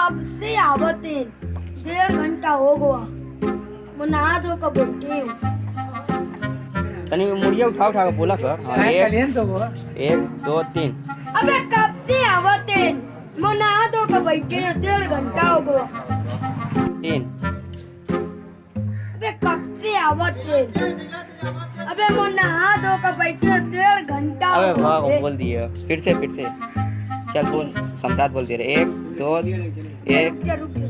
कब से आवते? 1.5 घंटा हो गया। मैं नहा धो कर बैठी हूँ। तनी मुड़िया उठा उठा के बोला कर। हाँ, एक दो तीन। अबे कब से आवते? मैं नहा धो कर बैठी हूँ। 1.5 घंटा हो गया। 3। अबे कब से आवते? अबे मैं नहा धो कर बैठी हूँ। 1.5 घंटा हो अबे वाह गया। बोल दिए। फिर से चल बोल। शमशाद बोल दे रहे। 1 2 1। रुक जा।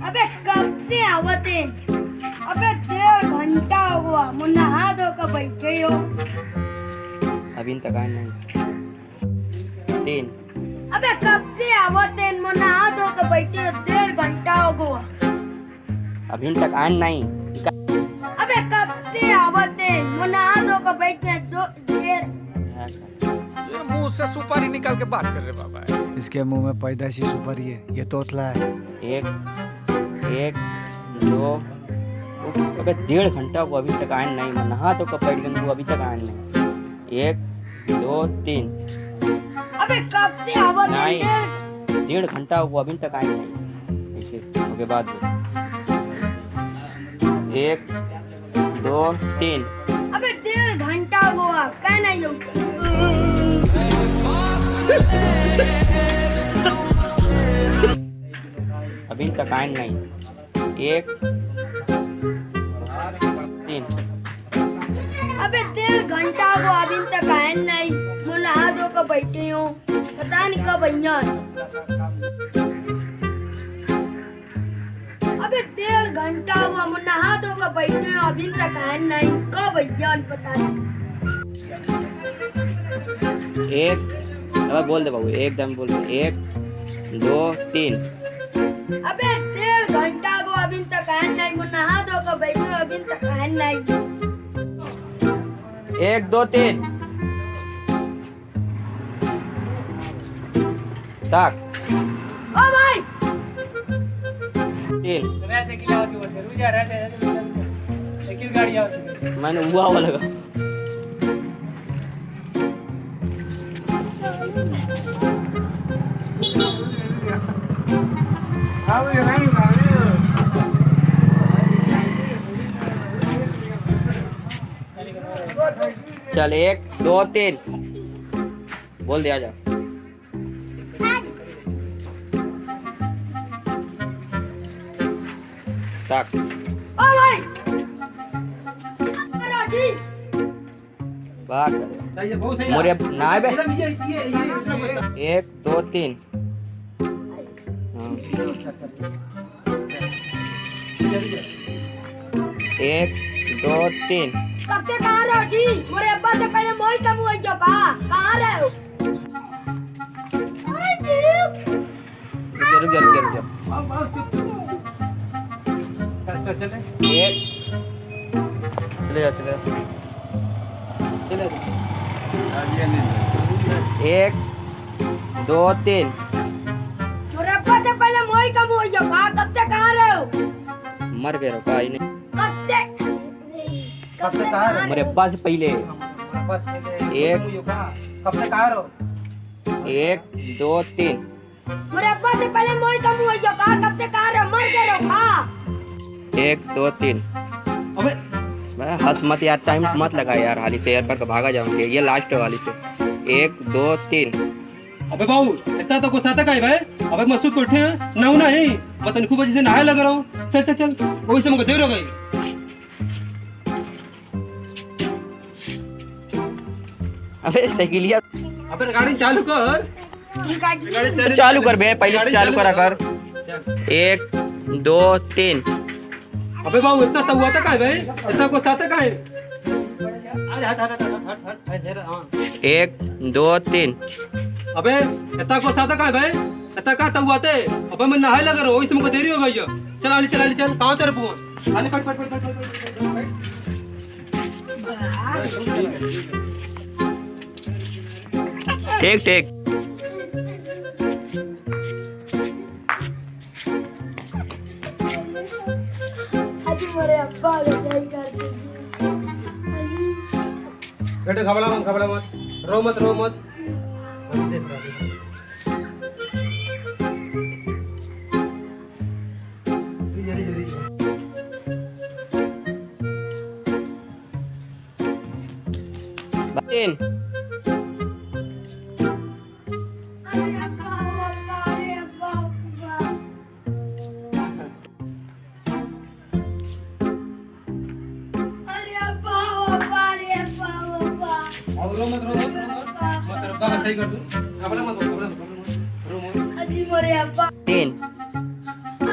अबे कब से आवते? अबे 1.5 घंटा हो गया। मैं नहा धो कर बैठी हूँ। अभी तक आए नहीं। 3। अबे कब से आवते? मैं नहा धो कर बैठी हूँ। 1.5 घंटा हो गया। अभी तक आए नहीं। अबे कब से आवते? मैं नहा धो कर बैठी हूँ। 1.5 ये मुंह से सुपारी निकाल के बात कर रहे बाबा। इसके मुंह में पैदाशी सुपारी है, ये तोतला है। 1 2। अबे 1.5 घंटा को अभी तक आए नहीं। मैं नहा तो कब बैठ गया, अभी तक आए नहीं। 1 2 3। अबे कब से आवते? नहीं। 1.5 घंटा को अभी तक आए नहीं। ऐसे ओके बाद 1 2 3। अबे 1.5 घंटा हुआ। क्या नहीं हो? अभी तक आए नहीं। 1 3। अबे 1.5 घंटा को अभी तक आए नहीं। मैं नहा धो कर बैठी हूँ। पता नहीं कब भैया। अबे 1.5 घंटा हुआ। मैं नहा धो कर बैठी हूँ। अभी तक आए नहीं। कब भैया पता नहीं। 1। अब बोल दे बाबू। एकदम बोल दे। 1 2 3। अबे 1.5 घंटा को अभी तक आए नहीं। मैं नहा धो कर बैठी हूँ। अभी तक आए नहीं। 1 2 3। तक ओ भाई 3। मैंने हुआ लगा। चल 1 2 3 बोल दिया जा। साक ओ भाई राजी बात कर मोरे ना बे। 1 2 3। 1 2 3। कब से कहाँ रहो जी? मेरे अब्बा से पहले मोई कम हुआ जो कहाँ रहे हो? रुक जा। 1 चले जा। 1 2 3। मेरे अब्बा से पहले मोई कम हुआ जो कब से कहाँ रहे हो? मर गए रखा ही नहीं। कब से कहाँ रहे हो? मेरे अब्बा से पहले। 1 कब से कहाँ रहो? 1 2 3। मेरे अब्बा से पहले मोई कम हुआ जो कब से कहाँ रहे हो? मर गए रहो। 1 2 3। अबे मैं हंस मत यार। टाइम मत लगा यार। हाली से यार कर भागा जाऊंगे। ये लास्ट है वाली से। 1 2 3। अबे बाबू इतना तो गुस्सा तक आई भाई। अबे मसूद को उठे हैं ना नहीं मैं तनिको वजह से नहाए लग रहा हूँ। चल वही से मुझे देर हो गई। अबे साइकिलिया अबे गाड़ी चालू कर। चालू कर बे। पहले से चालू करा कर। 1 2 3। अबे बाबू इतना तो हुआ था का भाई? इतना गुस्सा तक आए। 1 2 3। अबे इतना गुस्सा तक आए भाई? इतना का तो हुआ थे? अबे मैं नहाए लग रहा हूँ। वही से मुझे देरी हो गई है। चल कहाँ तेरे फोन? आने फट। ठीक। आज मेरे अब्बा लड़ाई कर दी। बेटे घबरा मत रो मत। देख रहा है जरी जरी 3 अरे अब्बा अब्बा अरे अब्बा अब्बा अरे अब्बा अब्बा अरे अब्बा अब्बा अब रो मत रब्बा का सही कर दूं घबरा मत रो मत अजी मोरे अब्बा 3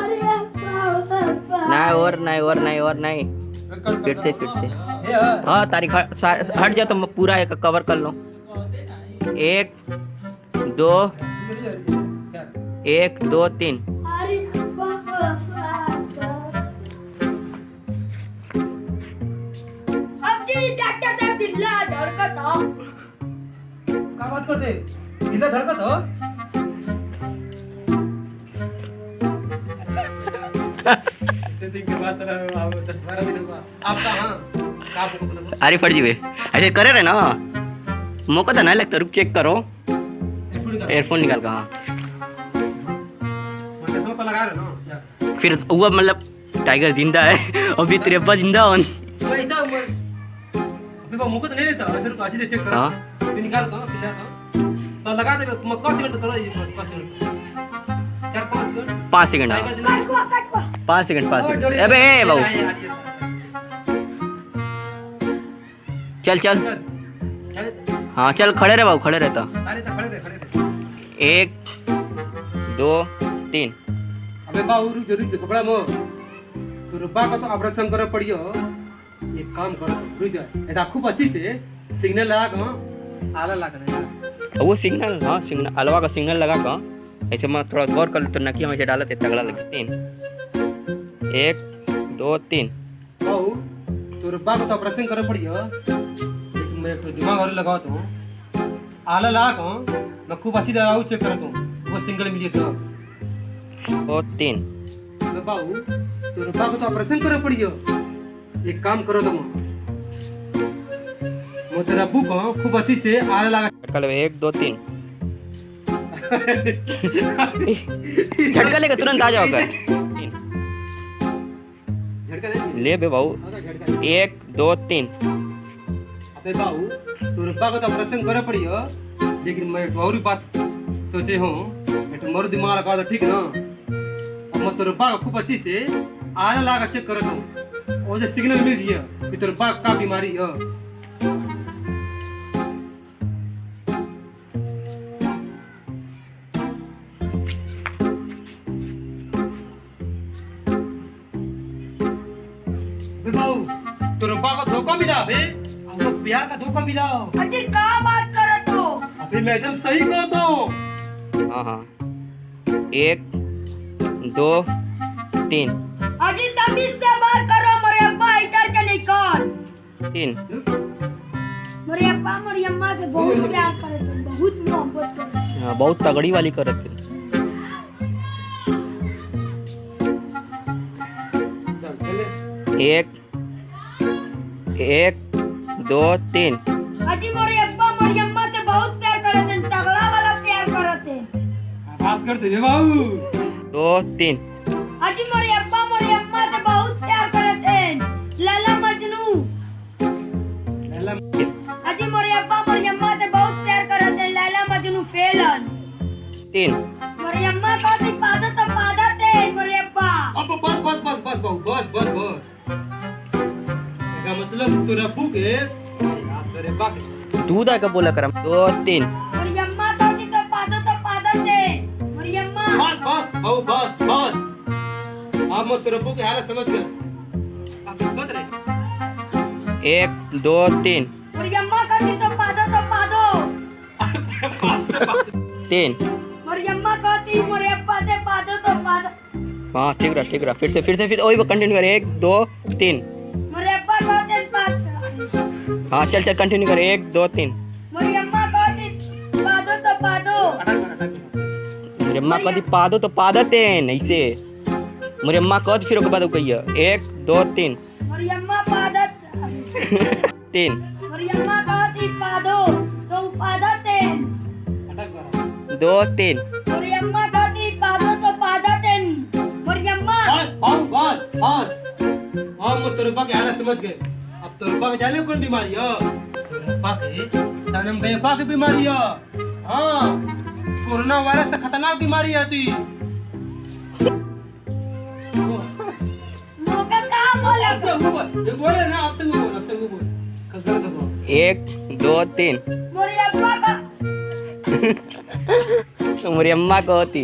अरे अब्बा अब्बा नहीं और नहीं फिर से हाँ तारीख हट जा तो मैं पूरा एक कवर कर लूँ 1 2 1 2 3 अरे अब्बा अब्बा अब जी डॉक्टर साहब दिल्ला धड़कत हो क्या बात करते दिला धड़कत हो दिन के बाद 10-12 दिन हुआ आप कहाँ आपको पता अरे फट जी वे ऐसे करे रहे ना मौका तो नहीं लगता रुक चेक करो एयरफोन निकाल का हाँ चश्मा तो लगा रहे ना अच्छा फिर वो मतलब टाइगर जिंदा है अभी त्रेपा जिंदा हो ऐसा उम्र अभी वो मुझको तो नहीं लेता इधर को अच्छे से चेक करो हाँ फिर निकाल दो फिर तो लगा दे मैं कौन सी करता ये 5 मिनट 5 सेकंड हाँ कटवा 5 सेकंड अबे ए बाबू चल हाँ चल खड़े रहे बाबू खड़े रहता अरे तो खड़े रहे 1 2 3 अबे बाबू जरूर देखो बड़ा मो तो रुपा का तो ऑपरेशन करे पड़ियो एक काम करो रुक जा ऐसा खूब अच्छी से सिग्नल लगा के आला लगा देना वो सिग्नल हाँ सिग्नल अलवा का सिग्नल लगा का ऐसे मैं थोड़ा गौर कर तो नकिया में से डाला थे तगड़ा लगे 3 1 2 3 बाबू तो रुपा का तो ऑपरेशन करे पड़ियो लेकिन मैं तो दिमाग और लगाओ तो आला लगा को मैं खूब अच्छी दवा चेक करता हूँ वो सिंगल मिली तो 3 बाबू तो रुपा को तो ऑपरेशन करे पड़ियो एक काम करो तुम मोते रब्बू को खूब अच्छी से आला लगा कल 1 2 3 झटका लेकर तुरंत आ जाओ कर झटका दे ले बे बाबू झटका 1 2 3 अबे बाबू तो रुपा को तो ऑपरेशन करे पड़ियो लेकिन मैं एक और बात सोचे हूँ एक मोर दिमाग लगा तो ठीक ना अब मैं तो रुपा को खूब अच्छी से आला लगा चेक करता हूँ और जो सिग्नल मिल जिया कि तो रुपा का बीमारी है बाबू तो रुपा का धोखा मिला बे हमको प्यार का धोखा मिला अजी का बात कर तो अबे मैं एकदम सही कहता हूँ हाँ हाँ 1 2 3 अजी तमीज से बात करो मोरे अब्बा इधर के निकल 3 मोरे अब्बा मोरी अम्मा से बहुत प्यार करते हैं बहुत मोहब्बत करते हैं हाँ बहुत तगड़ी वाली करत है एक 2 3 अजी मोरे अब्बा मोरी अम्मा से बहुत प्यार करते हैं तगड़ा वाला प्यार करते हैं बात करते हैं बाबू 2 3 अजी मोरे अब्बा मोरी अम्मा से बहुत प्यार करते हैं लैला मजनू अजी मोरे अब्बा मोरी अम्मा से बहुत प्यार करते हैं लैला मजनू फेलन 3 मोरी अम्मा को सिपादा तो पादत है मोरे अब्बा अब बस का मतलब तो रब्बू के तेरे बाप दूध आके बोला करम 2 3 मोरी अम्मा को तो पादत है मोरी अम्मा बस अब मैं तो रब्बू के हालत समझ गया आप समझ रहे 1 2 3 मोरी अम्मा को तो पादो 3 मोरी अम्मा को मोरे अब्बा से पादो हाँ ठीक रहा फिर वही कंटिन्यू कर 1 2 3 मोरे अब्बा को पादो हाँ चल कंटिन्यू कर 1 2 3 मोरी अम्मा को पादो मेरे अम्मा कदी पादो तो पादते नहीं से मेरे अम्मा कद फिर ओके बाद कहिए 1 2 3 मोरी अम्मा पादत 3 मोरी अम्मा को पादो तो पादत है दो तीन मोरी अम्मा कहती पादो तो पादा तेन मोरी अम्मा बस हाँ मैं तेरे पास आना समझ गए अब तेरे पास जाने कौन बीमारी है तेरे पास सनम बेपा की बीमारी है हाँ कोरोना वायरस से खतरनाक बीमारी है थी मोका कहाँ बोला आपसे वो बोल ये बोले ना आपसे वो बोल गलत हो एक दो तीन मोरी अम्मा का तुम्हारी अम्मा को होती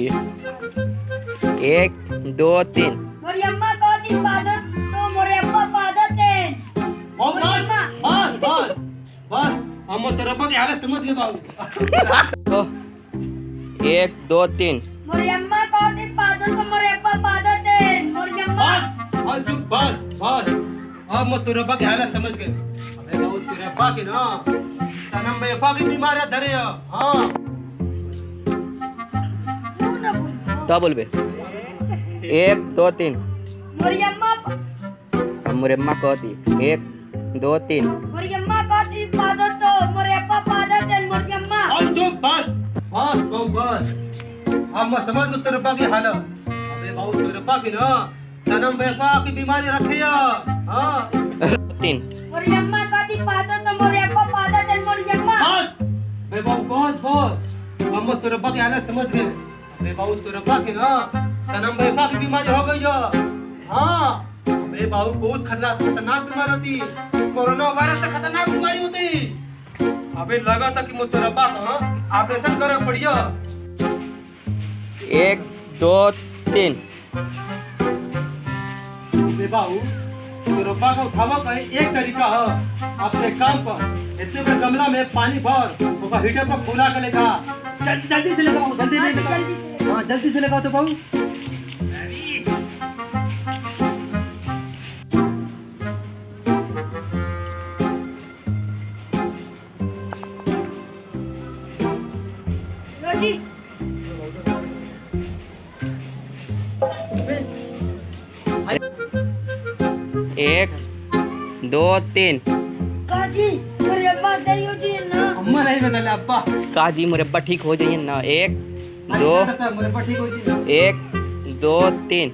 एक दो तीन मोरी अम्मा कहती पादो तो मोरी अम्मा पादा तेन बस हम तेरे पास आना समझ गए बाबू ओ, एक दो तीन मोरी अम्मा कहती पादो तो मोरी अम्मा पादा तेन मोरी अम्मा बस अब मैं तेरे पास आना समझ गए अबे बाबू तेरे पास के ना सनम बेपा की बीमारी धरे है हाँ तू ना बोल तो बोल बे एक दो तीन मोरी अम्मा हमारे अम्मा को होती एक दो तीन मोरी अम्मा कहती पादो तो मोरी अम्मा पादा तेन मोरी अम्मा बस बाबू बस अब मैं समझ गया तेरे पास की हालत अबे बाबू तेरे पास की ना सनम बेपा की बीमारी रखी है हाँ तीन मोरी अम्मा कहती पादो तो मोरी अम्मा पादा तेन मोरी अम्मा बे बाबू बस अब मैं तेरे पास की हालत समझ गए अबे बाबू तेरे पास की ना सनम बेपा की बीमारी हो गई है हाँ अबे बाबू बहुत खतरनाक बीमारी होती कोरोना वायरस से खतरनाक बीमारी होती अबे लगा था कि मैं तेरे पास ऑपरेशन करे पड़िया एक दो तीन बे बाबू तेरे पास का उठावा का एक तरीका है अपने काम पर इतने में गमला में पानी भर उसका हीटर पर खुला कर लेगा जल्दी से लगाओ जल्दी से लगाओ हाँ जल्दी से लगाओ तो बाबू रोजी एक दो तीन काजी मोरी अम्मा दही हो जी ना अम्मा नहीं बदले अब्बा काजी मुरब्बा ठीक हो जाइए ना एक दो मेरे पर ठीक हो जी एक दो तीन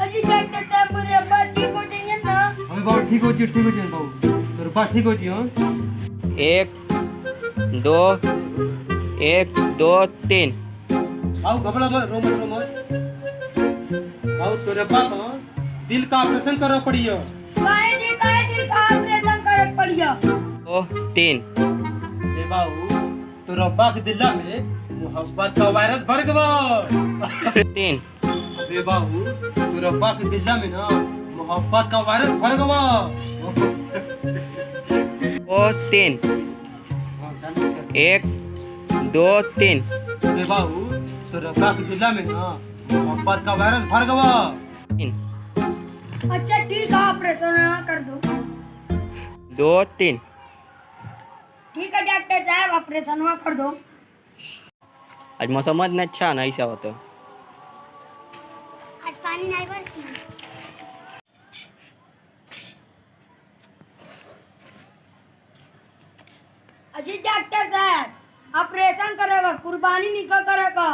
अजी डॉक्टर साहब मोरी अम्मा ठीक हो जाइए ना हमें बाबू ठीक हो जी बाबू तेरे पास ठीक हो जी हाँ एक दो तीन बाबू घबरा मत रो मत बाबू तेरे पास दिल का ऑपरेशन करना पड़ी है काहे दिल का ऑपरेशन करे पड़िया दो तीन ये बाबू तो रब्बा के दिल में मोहब्बत का वायरस भर गया तीन अबे बाबू तो रब्बा के दिल में ना मोहब्बत का वायरस भर गया दो तीन एक दो तीन अबे बाबू तो रब्बा के दिल में ना मोहब्बत का वायरस भर गया तीन अच्छा ठीक है ऑपरेशन कर दो दो तीन ठीक है डॉक्टर साहब ऑपरेशन कर दो आज मौसम इतना अच्छा ना ऐसा होता आज पानी नहीं बरसी अजी डॉक्टर साहब ऑपरेशन करेगा कुर्बानी निकल करेगा